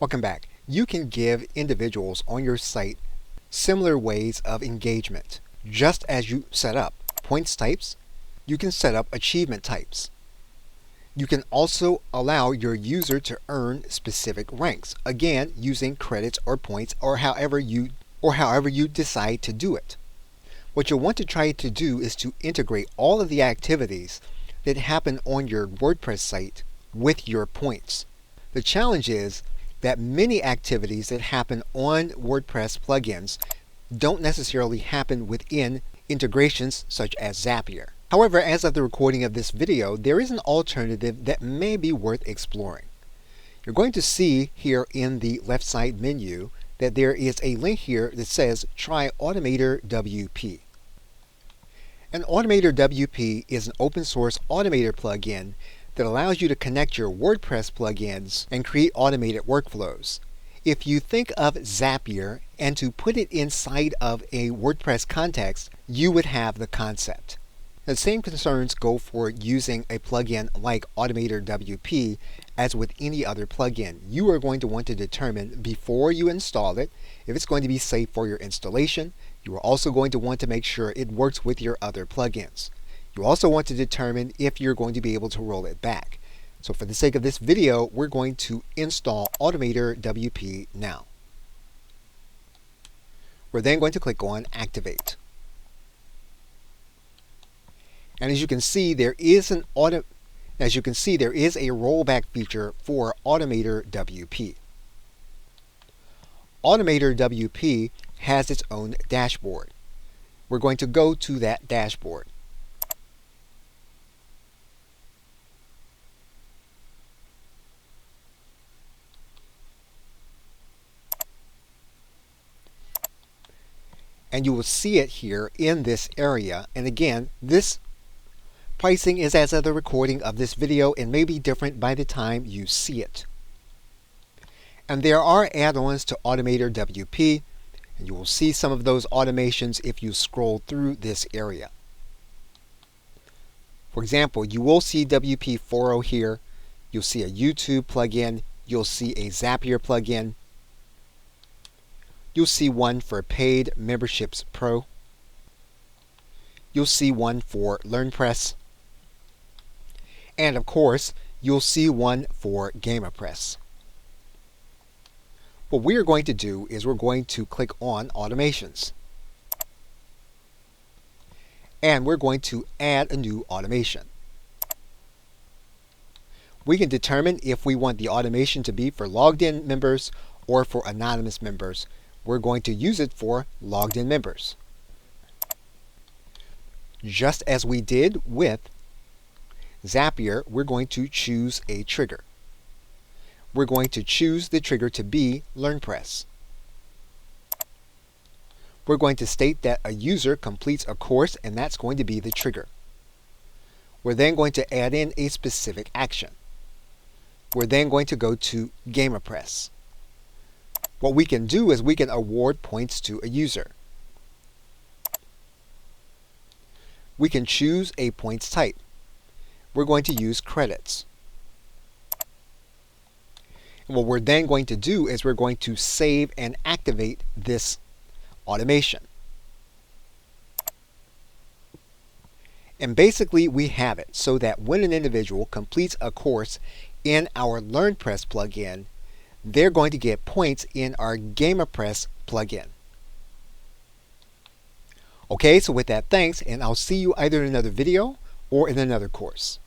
Welcome back. You can give individuals on your site similar ways of engagement. Just as you set up points types, you can set up achievement types. You can also allow your user to earn specific ranks, again using credits or points or however you decide to do it. What you'll want to try to do is to integrate all of the activities that happen on your WordPress site with your points. The challenge is that many activities that happen on WordPress plugins don't necessarily happen within integrations such as Zapier. However, as of the recording of this video, there is an alternative that may be worth exploring. You're going to see here in the left side menu that there is a link here that says try Automator WP. An Automator WP is an open source Automator plugin that allows you to connect your WordPress plugins and create automated workflows. If you think of Zapier and to put it inside of a WordPress context, you would have the concept. The same concerns go for using a plugin like Automator WP as with any other plugin. You are going to want to determine before you install it if it's going to be safe for your installation. You are also going to want to make sure it works with your other plugins. You also want to determine if you're going to be able to roll it back. So for the sake of this video, we're going to install Automator WP now. We're then going to click on Activate. And as you can see, there is a rollback feature for Automator WP. Automator WP has its own dashboard. We're going to go to that dashboard. And you will see it here in this area. And again, this pricing is as of the recording of this video and may be different by the time you see it. And there are add-ons to Automator WP, and you will see some of those automations if you scroll through this area. For example, you will see WP 4.0 here. You'll see a YouTube plugin. You'll see a Zapier plugin. You'll see one for Paid Memberships Pro. You'll see one for WordPress. And of course, you'll see one for GamerPress. What we are going to do is we're going to click on Automations. And we're going to add a new automation. We can determine if we want the automation to be for logged in members or for anonymous members. We're going to use it for logged in members. Just as we did with Zapier, we're going to choose a trigger. We're going to choose the trigger to be WordPress. We're going to state that a user completes a course, and that's going to be the trigger. We're then going to add in a specific action. We're then going to go to GamerPress. What we can do is we can award points to a user. We can choose a points type. We're going to use credits. And what we're then going to do is we're going to save and activate this automation. And basically we have it so that when an individual completes a course in our WordPress plugin, they're going to get points in our GamerPress plugin. Okay, so with that, thanks, and I'll see you either in another video or in another course.